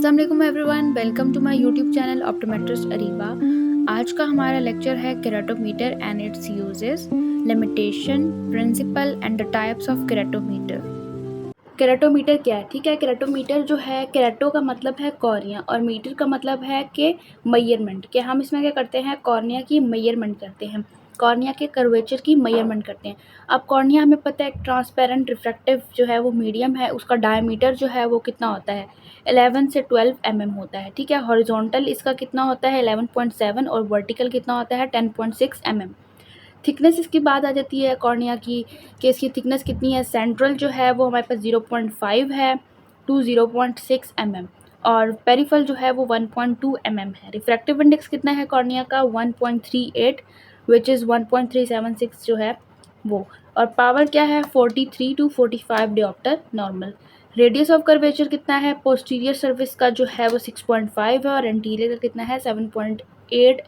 अस्सलाम वालेकुम everyone, welcome to my YouTube channel optometrist Areeba. आज का हमारा लेक्चर है keratometer and its uses, limitation, principle and the types of keratometer. Keratometer क्या है? ठीक है, केराटोमीटर जो है, केराटो का मतलब है कॉर्निया और मीटर का मतलब है कि मेजरमेंट, कि हम इसमें क्या करते हैं, कॉर्निया की मेजरमेंट करते हैं, कॉर्निया के कर्वेचर की मेजरमेंट करते हैं। अब कॉर्निया हमें पता है ट्रांसपेरेंट रिफ्रैक्टिव जो है वो मीडियम है, उसका डायमीटर जो है वो कितना होता है 11 से 12 होता है। ठीक है, हॉरिजॉन्टल इसका कितना होता है 11.7 और वर्टिकल कितना होता है 10.6 थिकनेस इसकी बात आ जाती है कॉर्निया की, कि इसकी थिकनेस कितनी है। सेंट्रल जो है वो हमारे पास 0.5 है टू 0.6 और पेरिफल जो है वो 1.2 है। रिफ्रैक्टिव इंडेक्स कितना है कॉर्निया का 1.38 विच इज़ 1.376 जो है वो। और पावर क्या है 43 to 45 diopter normal. Radius of curvature कितना है, पोस्टीरियर सर्विस का जो है वो 6.5 है और एंटीरियर का कितना है 7.8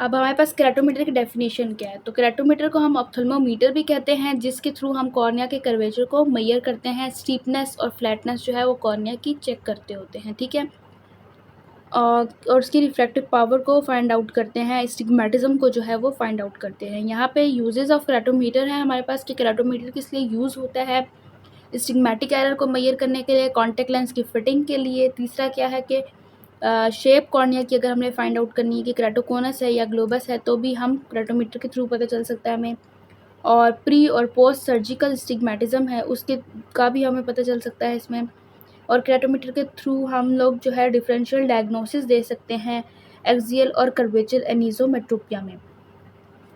अब हमारे पास केराटोमीटर की डेफिनेशन क्या है, तो केराटोमीटर को हम ऑप्थेल्मोमीटर भी कहते हैं, जिसके थ्रू हम कॉर्निया के कर्वेचर को मेजर करते हैं। स्टीपनेस और फ्लैटनेस जो है वो कॉर्निया की चेक करते होते हैं। ठीक है, और उसकी रिफ्रैक्टिव पावर को फाइंड आउट करते हैं, स्टिग्मेटिज्म को जो है वो फाइंड आउट करते हैं। यहाँ पे यूजेस ऑफ केराटोमीटर है हमारे पास कि केराटोमीटर किस लिए यूज़ होता है, स्टिग्मेटिक एरर को मेजर करने के लिए, कॉन्टैक्ट लेंस की फिटिंग के लिए। तीसरा क्या है कि शेप कॉर्निया की अगर हमने फाइंड आउट करनी है कि केराटोकोनस है या ग्लोबस है, तो भी हम केराटोमीटर के थ्रू पता चल सकता है हमें। और प्री और पोस्ट सर्जिकल स्टिग्मेटिज्म है उसके का भी हमें पता चल सकता है इसमें। और केराटोमीटर के थ्रू हम लोग जो है डिफरेंशियल डायग्नोसिस दे सकते हैं एक्सियल और कर्वेचर एनिसोमेट्रोपिया में।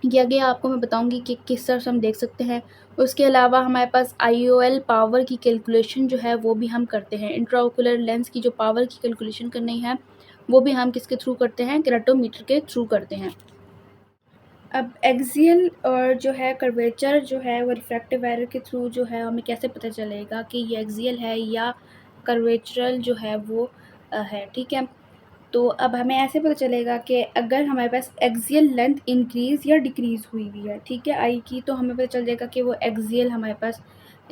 ये आगे आपको मैं बताऊंगी कि किस तरह से हम देख सकते हैं। उसके अलावा हमारे पास IOL पावर की कैलकुलेशन जो है वो भी हम करते हैं। इंट्राओकुलर लेंस की जो पावर की कैलकुलेशन करनी है वो भी हम किसके थ्रू करते हैं, केराटोमीटर के थ्रू करते हैं। अब एक्सियल और जो है कर्वेचर जो है वो रिफ्रैक्टिव एरर के थ्रू जो है हमें कैसे पता चलेगा कि ये एक्सियल है या कर्वेचरल जो है वो है। ठीक है, तो अब हमें ऐसे पता चलेगा कि अगर हमारे पास एक्सियल लेंथ इंक्रीज़ या डिक्रीज़ हुई हुई है, ठीक है, आई की, तो हमें पता चल जाएगा कि वो एक्सियल हमारे पास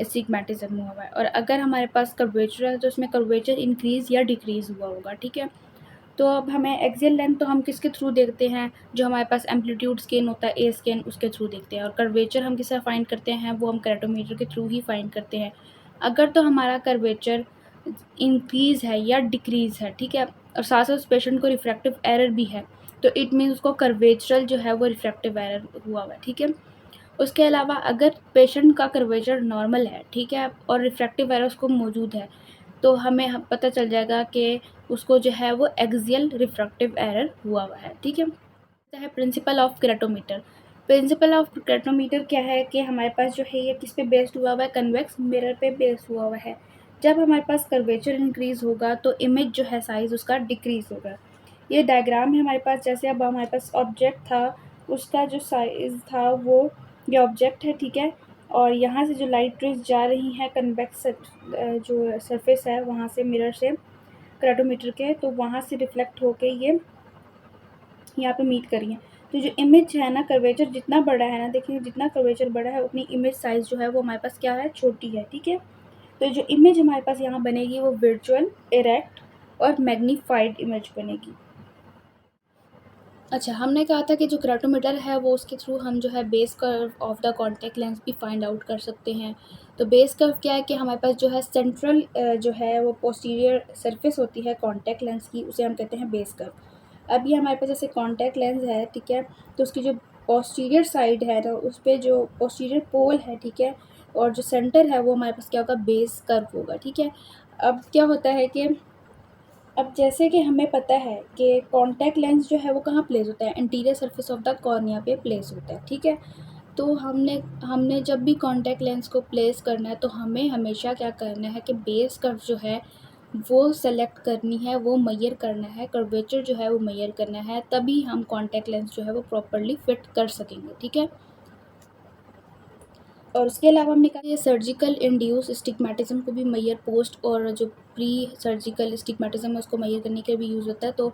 स्टिग्मेटिज्म हुआ हुआ है। और अगर हमारे पास कर्वेचर है तो उसमें कर्वेचर इंक्रीज़ या डिक्रीज़ हुआ होगा। ठीक है, तो अब हमें एक्सियल लेंथ तो हम किसके थ्रू देखते हैं, जो हमारे पास एम्पलीट्यूड स्केल होता है ए स्केल, उसके थ्रू देखते हैं। और कर्वेचर हम किससे फाइंड करते हैं, वो हम केराटोमीटर के थ्रू ही फाइंड करते हैं। अगर तो हमारा कर्वेचर इंक्रीज़ है या डिक्रीज़ है, ठीक है, और साथ साथ उस पेशेंट को रिफ्रैक्टिव एरर भी है, तो इट मीन्स उसको कर्वेचरल जो है वो रिफ्रैक्टिव एरर हुआ हुआ है। ठीक है, उसके अलावा अगर पेशेंट का कर्वेचर नॉर्मल है, ठीक है, और रिफ्रैक्टिव एरर उसको मौजूद है, तो हमें पता चल जाएगा कि उसको जो है वो एक्सियल रिफ्रैक्टिव एरर हुआ हुआ है। ठीक है, प्रिंसिपल ऑफ केराटोमीटर। प्रिंसिपल ऑफ केराटोमीटर क्या है कि हमारे पास जो है ये किस पे बेस्ड हुआ हुआ है, कन्वेक्स मिरर पे बेस्ड हुआ हुआ है। जब हमारे पास कर्वेचर इंक्रीज़ होगा तो इमेज जो है साइज़ उसका डिक्रीज़ होगा। ये डायग्राम है हमारे पास, जैसे अब हमारे पास ऑब्जेक्ट था, उसका जो साइज़ था वो ये ऑब्जेक्ट है। ठीक है, और यहाँ से जो लाइट रेज जा रही हैं कन्वेक्स जो सरफेस है वहाँ से, मिरर से केराटोमीटर के, तो वहाँ से रिफ्लेक्ट होके ये यहाँ पे मीट करी है। तो जो इमेज है ना, कर्वेचर जितना बड़ा है ना, देखिए जितना कर्वेचर बड़ा है उतनी इमेज साइज़ जो है वो हमारे पास क्या है, छोटी है। ठीक है, तो जो इमेज हमारे पास यहाँ बनेगी वो वर्चुअल, इरेक्ट और मैग्नीफाइड इमेज बनेगी। अच्छा, हमने कहा था कि जो केराटोमीटर है वो उसके थ्रू हम जो है base curve of the contact lens भी फाइंड आउट कर सकते हैं। तो बेस कर्व क्या है कि हमारे पास जो है सेंट्रल जो है वो पोस्टीरियर सरफेस होती है कॉन्टैक्ट लेंस की, उसे हम कहते हैं बेस कर्व। अब ये हमारे पास जैसे कॉन्टैक्ट लेंस है, ठीक है, तो उसकी जो पोस्टीरियर साइड है ना, उस पर जो पोस्टीरियर पोल है, ठीक है, और जो सेंटर है वो हमारे पास क्या होगा, बेस कर्व होगा। ठीक है, अब क्या होता है कि अब जैसे कि हमें पता है कि कॉन्टैक्ट लेंस जो है वो कहाँ प्लेस होता है, interior surface of the cornea पे प्लेस होता है। ठीक है, तो हमने हमने जब भी कॉन्टैक्ट लेंस को प्लेस करना है तो हमें हमेशा क्या करना है कि बेस कर्व जो है वो सेलेक्ट करनी है, वो मेजर करना है, कर्वेचर जो है वो मेजर करना है, तभी हम कॉन्टैक्ट लेंस जो है वो प्रॉपरली फिट कर सकेंगे। ठीक है, और उसके अलावा हमने कहा ये सर्जिकल इंड्यूस स्टिग्मेटिज्म को भी मेजर, पोस्ट और जो प्री सर्जिकल स्टिग्मेटिज्म है उसको मेजर करने के लिए भी यूज़ होता है। तो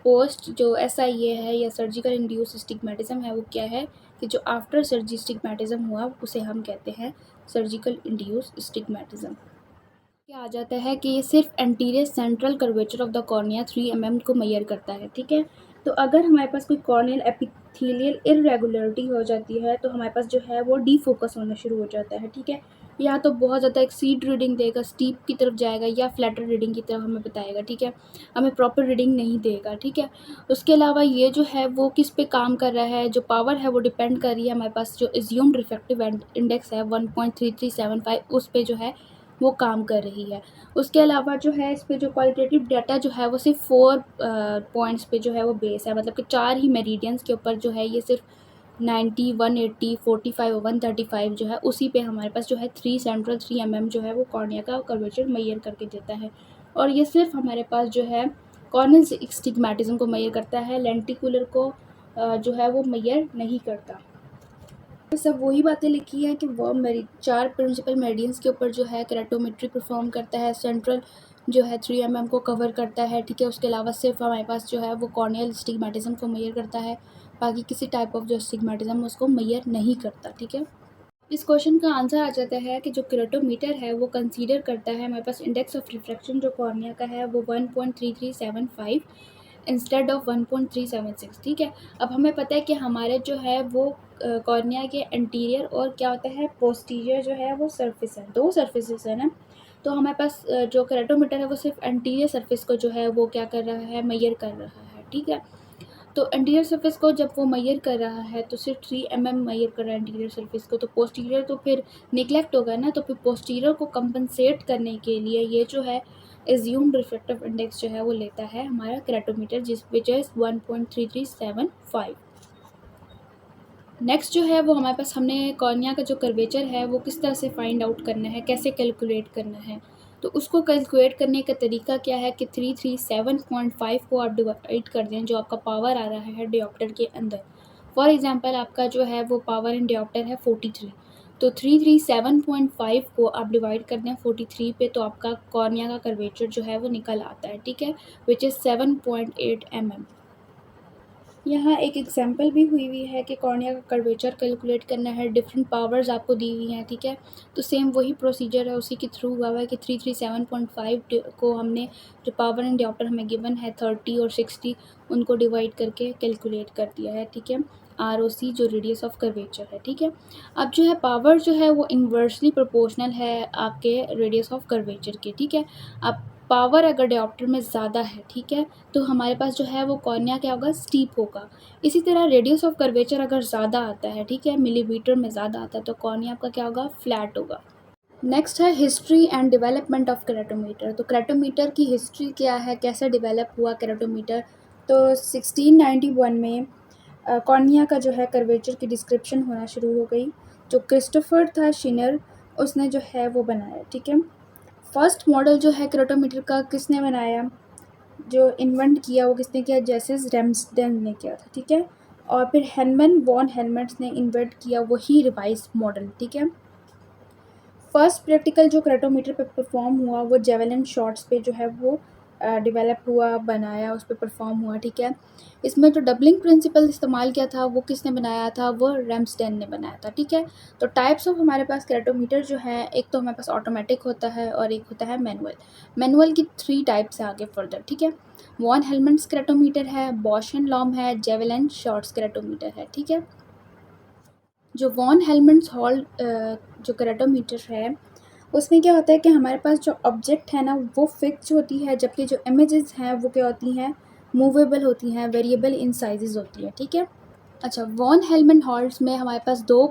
पोस्ट जो SIA है या सर्जिकल इंड्यूस स्टिग्मेटिज्म है वो क्या है कि जो आफ्टर सर्जरी स्टिग्मेटिज्म हुआ उसे हम कहते हैं सर्जिकल इंड्यूस स्टिग्मेटिज्म। क्या आ जाता है कि ये सिर्फ anterior central curvature of the cornea 3 mm को मेजर करता है, ठीक है। तो अगर हमारे पास कोई कॉर्नियल एपिथेलियल इरेगुलरिटी हो जाती है तो हमारे पास जो है वो डीफोकस होना शुरू हो जाता है, ठीक है। या तो बहुत ज़्यादा एक्सीड रीडिंग देगा, स्टीप की तरफ जाएगा, या फ्लैटर रीडिंग की तरफ हमें बताएगा, ठीक है। हमें प्रॉपर रीडिंग नहीं देगा, ठीक है। उसके अलावा ये जो है वो किस पे काम कर रहा है, जो पावर है वो डिपेंड कर रही है हमारे पास जो एज्यूम्ड रिफ्रैक्टिव इंडेक्स है 1.3375 उस पे जो है वो काम कर रही है। उसके अलावा जो है इस पे जो क्वालिटेटिव डाटा जो है वो सिर्फ 4 पॉइंट्स पे जो है वो बेस है, मतलब कि 4 ही मेरिडियंस के ऊपर जो है ये सिर्फ 90, 180, 45 और 135 जो है उसी पे हमारे पास जो है 3 जो है वो कॉर्निया का कर्वेचर मेजर करके देता है। और ये सिर्फ हमारे पास जो है कॉर्नियल स्टिग्मेटिज्म को मेजर करता है, लेंटिकुलर को जो है वो मेजर नहीं करता। सब वही बातें लिखी हैं कि वो मेरी 4 प्रिंसिपल मेरिडियंस के ऊपर जो है केराटोमेट्री परफॉर्म करता है, सेंट्रल जो है 3 mm को कवर करता है, ठीक है। उसके अलावा सिर्फ हमारे पास जो है वो कॉर्नियल स्टिग्मेटिज्म को मेजर करता है, बाकी किसी टाइप ऑफ जो स्टिग्मेटिज्म उसको मेजर नहीं करता, ठीक है। इस क्वेश्चन का आंसर आ जाता है कि जो केराटोमीटर है वो कंसीडर करता है हमारे पास इंडेक्स ऑफ रिफ्रैक्शन जो कॉर्निया का है वो 1.3375 इंस्टेड ऑफ 1.376, ठीक है। अब हमें पता है कि हमारे जो है वो कॉर्निया के एंटीरियर और क्या होता है पोस्टीरियर जो है वो सरफेस है, 2 सरफेसेस है ना। तो हमारे पास जो केराटोमीटर है वो सिर्फ एंटीरियर सरफेस को जो है वो क्या कर रहा है, मेजर कर रहा है, ठीक है। तो एंटीरियर सरफेस को जब वो मेजर कर रहा है तो सिर्फ 3 mm मेजर कर रहा है एंटीरियर सरफेस को, तो पोस्टीरियर तो फिर निगलेक्ट होगा ना। तो फिर पोस्टीरियर को कंपनसेट करने के लिए ये जो है एज्यूम्ड रिफ्रैक्टिव इंडेक्स जो है वो लेता है हमारा केराटोमीटर, जिस विच इज़ 1.3375। नेक्स्ट जो है वो हमारे पास हमने कॉर्निया का जो कर्वेचर है वो किस तरह से फाइंड आउट करना है, कैसे कैलकुलेट करना है। तो उसको कैलकुलेट करने का तरीका क्या है कि 337.5 को आप डिवाइड कर दें जो आपका पावर आ रहा है डिऑप्टर के अंदर। फॉर एग्जांपल आपका जो है वो पावर इन डिऑप्टर है 43, तो 337.5 को आप डिवाइड कर दें 43 पे तो आपका कॉर्निया का कर्वेचर जो है वो निकल आता है, ठीक है, विच इज़ 7.8 mm। यहाँ एक एग्जांपल भी हुई है कि कॉर्निया का कर्वेचर कैलकुलेट करना है, डिफरेंट पावर्स आपको दी हुई हैं, ठीक है। तो सेम वही प्रोसीजर है, उसी के थ्रू हुआ है कि 337.5 को हमने जो पावर एंड डिऑप्टर हमें गिवन है 30 और 60 उनको डिवाइड करके कैलकुलेट कर दिया है, ठीक है। ROC जो रेडियस ऑफ कर्वेचर है, ठीक है। अब जो है पावर जो है वो इन्वर्सली प्रोपोर्शनल है आपके रेडियस ऑफ कर्वेचर के, ठीक है। अब पावर अगर डायोप्टर में ज़्यादा है, ठीक है, तो हमारे पास जो है वो कॉर्निया क्या होगा, स्टीप होगा। इसी तरह रेडियस ऑफ कर्वेचर अगर ज़्यादा आता है, ठीक है, मिलीमीटर में ज़्यादा आता है तो कॉर्निया आपका क्या होगा, फ्लैट होगा। नेक्स्ट है हिस्ट्री एंड डेवलपमेंट ऑफ केराटोमीटर। तो केराटोमीटर की हिस्ट्री क्या है, कैसे डेवलप हुआ केराटोमीटर। तो 1691 में कॉर्निया का जो है कर्वेचर की डिस्क्रिप्शन होना शुरू हो गई। जो क्रिस्टोफर था शिनर उसने जो है वो बनाया, ठीक है। फर्स्ट मॉडल जो है केराटोमीटर का किसने बनाया, जो इन्वेंट किया वो किसने किया, जेसिस रेम्सडेन ने किया था, ठीक है। और फिर हेनमन वॉन हेलमेट्स ने इन्वेंट किया वही रिवाइज मॉडल, ठीक है। फर्स्ट प्रैक्टिकल जो केराटोमीटर पे परफॉर्म हुआ वो जेवलिन शॉट्स पे जो है वो डेवलप हुआ, बनाया, उस पर परफॉर्म हुआ, ठीक है। इसमें जो डबलिंग प्रिंसिपल इस्तेमाल किया था वो किसने बनाया था, वो रेम्सडेन ने बनाया था, ठीक है। तो टाइप्स ऑफ हमारे पास केराटोमीटर जो है, एक तो हमारे पास ऑटोमेटिक होता है और एक होता है मैनुअल। मैनुअल की 3 टाइप्स है आगे फर्दर, ठीक है। वॉन हेलमेट्स केराटोमीटर है, बॉश एंड लॉम है, जेवलिन शॉट्स केराटोमीटर है, ठीक है। जो वॉन हेलमेट्स हॉल जो केराटोमीटर है उसमें क्या होता है कि हमारे पास जो ऑब्जेक्ट है ना वो फिक्स होती है, जबकि जो इमेजेस हैं वो क्या होती हैं, मूवेबल होती हैं, वेरिएबल इन साइजेस होती हैं, ठीक है। अच्छा, वॉन हेलमेट हॉल्ट्स में हमारे पास 2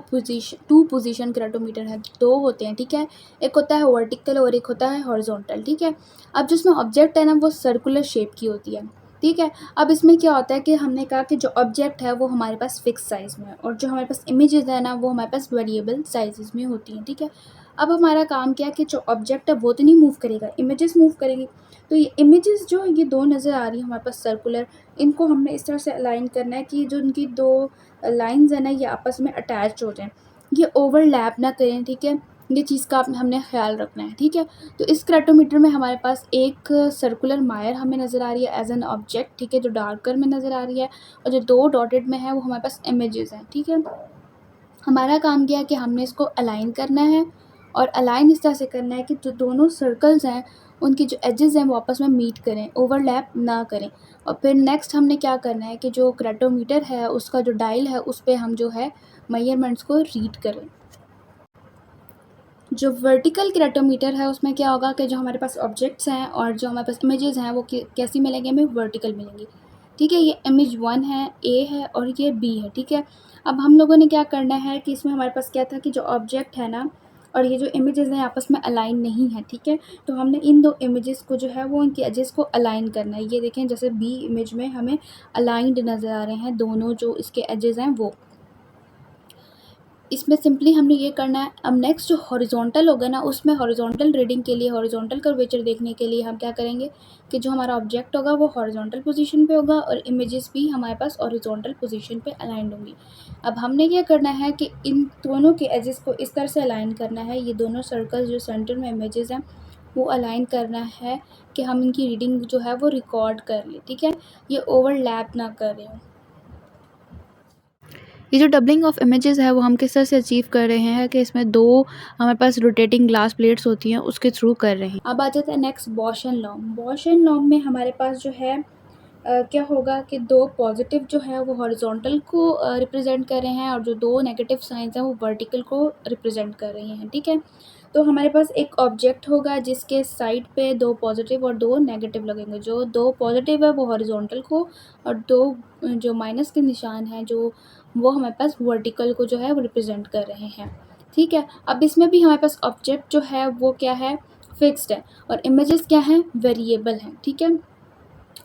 पोजीशन केराटोमीटर है, 2 होते हैं, ठीक है। एक होता है वर्टिकल और एक होता है हॉरिजॉन्टल, ठीक है। अब जिसमें ऑब्जेक्ट है ना वो सर्कुलर शेप की होती है, ठीक है। अब इसमें क्या होता है कि हमने कहा कि जो ऑब्जेक्ट है वो हमारे पास फिक्स साइज़ में है और जो हमारे पास इमेजेस है ना वो हमारे पास वेरिएबल साइजेस में होती हैं, ठीक है। अब हमारा काम क्या है कि जो ऑब्जेक्ट है वो तो नहीं मूव करेगा, इमेजेस मूव करेगी। तो ये इमेजेस जो ये 2 नज़र आ रही है हमारे पास सर्कुलर, इनको हमने इस तरह से अलाइन करना है कि जो इनकी 2 लाइंस है ना ये आपस में अटैच हो जाएं, ये ओवरलैप ना करें, ठीक है। ये चीज़ का हमने ख्याल रखना है, ठीक है। तो इस केराटोमीटर में हमारे पास एक सर्कुलर मायर हमें नज़र आ रही है एज एन ऑब्जेक्ट, ठीक है, जो डार्कर में नज़र आ रही है, और जो 2 डॉटेड में है वो हमारे पास इमेजेस हैं, ठीक है। हमारा काम क्या है कि हमने इसको अलाइन करना है और अलाइन इस तरह से करना है कि जो दोनों सर्कल्स हैं उनकी जो एजेस हैं वो आपस में मीट करें, ओवरलैप ना करें। और फिर नेक्स्ट हमने क्या करना है कि जो क्रेटोमीटर है उसका जो डायल है उस पे हम जो है मेजरमेंट्स को रीड करें। जो वर्टिकल क्रेटोमीटर है उसमें क्या होगा कि जो हमारे पास ऑब्जेक्ट्स हैं और जो हमारे पास इमेजेस हैं वो कैसी मिलेंगी, हमें वर्टिकल मिलेंगी। ठीक है, ये इमेज 1 है, ए है और ये बी है। ठीक है, अब हम लोगों ने क्या करना है कि इसमें हमारे पास क्या था कि जो ऑब्जेक्ट है ना और ये जो इमेजेस हैं आपस में अलाइन नहीं है। ठीक है, तो हमने इन दो इमेजेस को जो है वो उनके एजेस को अलाइन करना है। ये देखें जैसे बी इमेज में हमें अलाइंड नज़र आ रहे हैं दोनों जो इसके एजेस हैं वो। इसमें सिंपली हमने ये करना है। अब नेक्स्ट जो हॉरिजॉन्टल होगा ना उसमें हॉरिजॉन्टल रीडिंग के लिए, हॉरिजॉन्टल कर्वेचर देखने के लिए हम क्या करेंगे कि जो हमारा ऑब्जेक्ट होगा वो हॉरिजॉन्टल पोजीशन पे होगा और इमेजेस भी हमारे पास हॉरिजॉन्टल पोजीशन पे अलाइंड होंगी। अब हमने क्या करना है कि इन दोनों के एजेस को इस तरह से अलाइन करना है, ये दोनों सर्कल्स जो सेंटर में इमेजेस हैं वो अलाइन करना है कि हम इनकी रीडिंग जो है वो रिकॉर्ड कर लें। ठीक है, ये ओवरलैप ना कर रहे हों। ये जो डबलिंग ऑफ इमेजेस है वो हम किस तरह से अचीव कर रहे हैं कि इसमें दो हमारे पास रोटेटिंग ग्लास प्लेट्स होती हैं उसके थ्रू कर रहे हैं। अब आ जाता है नेक्स्ट बॉशन लॉ। बॉशन लॉ में हमारे पास जो है क्या होगा कि दो पॉजिटिव जो है वो हॉरिजॉन्टल को रिप्रेजेंट कर रहे हैं और जो दो नेगेटिव साइंस हैं वो वर्टिकल को रिप्रेजेंट कर रही हैं। ठीक है, तो हमारे पास एक ऑब्जेक्ट होगा जिसके साइड पे दो पॉजिटिव और दो नेगेटिव लगेंगे। जो दो पॉजिटिव है वो हॉरिजॉन्टल को और दो जो माइनस के निशान हैं जो वो हमारे पास वर्टिकल को जो है वो रिप्रेजेंट कर रहे हैं। ठीक है, अब इसमें भी हमारे पास ऑब्जेक्ट जो है वो क्या है, फिक्स्ड है और इमेजेस क्या हैं, वेरिएबल हैं। ठीक है,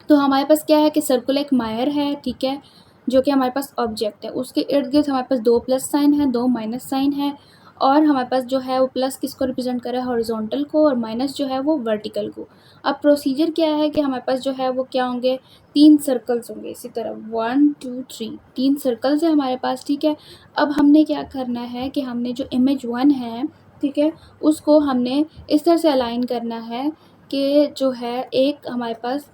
तो हमारे पास क्या है कि सर्कुलर एक मायर है। ठीक है, जो कि हमारे पास ऑब्जेक्ट है, उसके इर्द गिर्द हमारे पास दो प्लस साइन है, दो माइनस साइन है और हमारे पास जो है वो प्लस किसको रिप्रेजेंट कर रहा है, हॉरिजॉन्टल को, और माइनस जो है वो वर्टिकल को। अब प्रोसीजर क्या है कि हमारे पास जो है वो क्या होंगे, तीन सर्कल्स होंगे इसी तरह 1 2 3, तीन सर्कल्स है हमारे पास। ठीक है, अब हमने क्या करना है कि हमने जो इमेज 1 है, ठीक है, उसको हमने इस तरह से अलाइन करना है कि जो है एक हमारे पास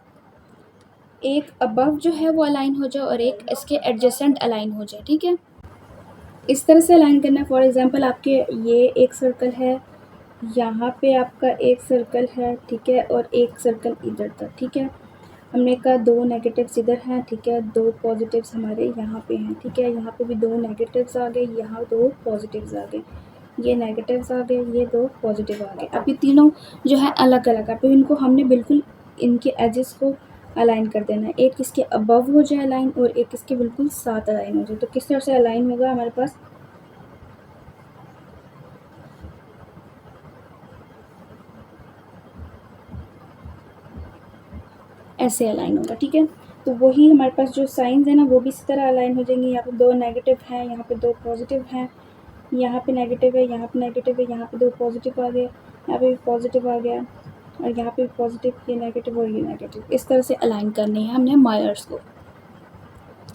एक अबव जो है वो अलाइन हो जाए और एक इसके एडजेसेंट अलाइन हो जाए। ठीक है, इस तरह से अलाइन करना है। फॉर एग्जांपल आपके ये एक सर्कल है, यहाँ पे आपका एक सर्कल है, ठीक है, और एक सर्कल इधर तक। ठीक है, हमने कहा दो नेगेटिव्स इधर हैं, ठीक है, दो पॉजिटिव्स हमारे यहाँ पे हैं। ठीक है, यहाँ पे भी दो नेगेटिव्स आ गए, यहाँ दो पॉजिटिव्स आ गए, ये नेगेटिव्स आ गए, ये दो पॉजिटिव आ गए। अब ये तीनों जो है अलग अलग है, तो इनको हमने बिल्कुल इनके एजेस को अलाइन कर देना है। एक इसके अबव हो जाए अलाइन और एक इसके बिल्कुल साथ अलाइन हो जाए। तो किस तरह से अलाइन होगा हमारे पास, ऐसे अलाइन होगा। ठीक है, तो वही हमारे पास जो साइंस है ना वो भी इसी तरह अलाइन हो जाएंगे। यहाँ पे दो नेगेटिव हैं, यहाँ पे दो पॉजिटिव हैं, यहाँ पे नेगेटिव है, यहाँ पे नेगेटिव है, यहाँ पे दो पॉजिटिव आ गए, यहाँ पे भी पॉजिटिव आ गया और यहाँ पे भी पॉजिटिव, ये नेगेटिव और ये नेगेटिव। इस तरह से अलाइन करने हैं हमने मायर्स को।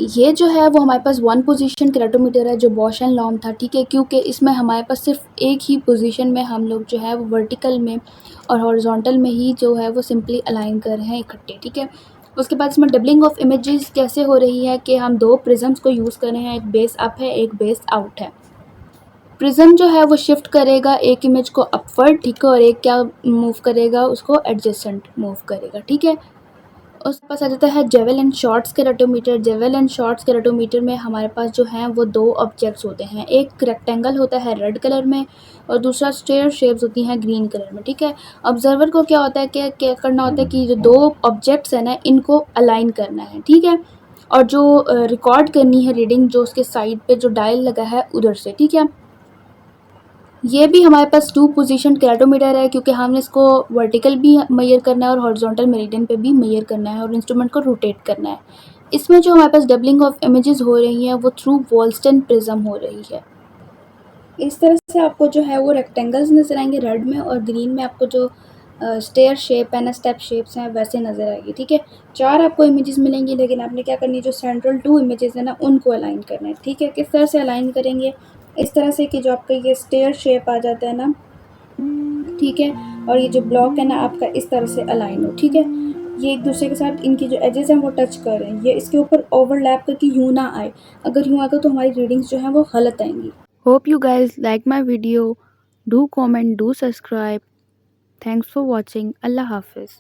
ये जो है वो हमारे पास वन पोजीशन क्रेटोमीटर है जो बॉश एंड लॉम था। ठीक है, क्योंकि इसमें हमारे पास सिर्फ एक ही पोजीशन में हम लोग जो है वो वर्टिकल में और हॉरिजॉन्टल में ही जो है वो सिंपली अलाइन कर रहे हैं इकट्ठे। ठीक है, उसके बाद इसमें डबलिंग ऑफ इमेजेस कैसे हो रही है कि हम दो प्रिज्म्स को यूज़ कर रहे हैं, एक बेस अप है एक बेस आउट है। प्रिज्म जो है वो शिफ्ट करेगा एक इमेज को अपवर्ड, ठीक है, और एक क्या मूव करेगा, उसको एडजेसेंट मूव करेगा। ठीक है, उसके पास आ जाता है Javal and Schiotz keratometer. Javal and Schiotz keratometer में हमारे पास जो हैं वो दो ऑब्जेक्ट्स होते हैं, एक रेक्टेंगल होता है रेड कलर में और दूसरा स्टेयर शेप्स होती हैं ग्रीन कलर में। ठीक है, ऑब्जर्वर को क्या होता है कि क्या करना होता है कि जो दो ऑब्जेक्ट्स हैं ना इनको अलाइन करना है। ठीक है, और जो रिकॉर्ड करनी है रीडिंग जो उसके साइड पे जो डायल लगा है उधर से। ठीक है, ये भी हमारे पास टू पोजीशन केराटोमीटर है क्योंकि हमने इसको वर्टिकल भी मेजर करना है और हॉरिजॉन्टल मेरिडियन पे भी मेजर करना है और इंस्ट्रूमेंट को रोटेट करना है। इसमें जो हमारे पास डबलिंग ऑफ इमेजेस हो रही हैं वो थ्रू वॉल्स्टन प्रिज्म हो रही है। इस तरह से आपको जो है वो रेक्टेंगल्स नज़र आएंगे रेड में और ग्रीन में आपको जो स्टेयर शेप है ना, स्टेप शेप्स हैं वैसे नज़र आएगी। ठीक है, चार आपको इमेजेस मिलेंगी लेकिन आपने क्या करनी है, जो सेंट्रल टू इमेजेस है ना उनको अलाइन करना है। ठीक है, किस तरह से अलाइन करेंगे, इस तरह से कि जो आपका ये स्टेयर शेप आ जाता है ना, ठीक है, और ये जो ब्लॉक है ना आपका इस तरह से अलाइन हो। ठीक है, ये एक दूसरे के साथ इनकी जो एजेस हैं वो टच कर रहे हैं, ये इसके ऊपर ओवरलैप करके यूँ ना आए, अगर यूँ आएगा तो हमारी रीडिंग्स जो हैं वो गलत आएंगी। Hope you guys like my video. Do comment, do subscribe. Thanks for watching. अल्लाह हाफ़िज़।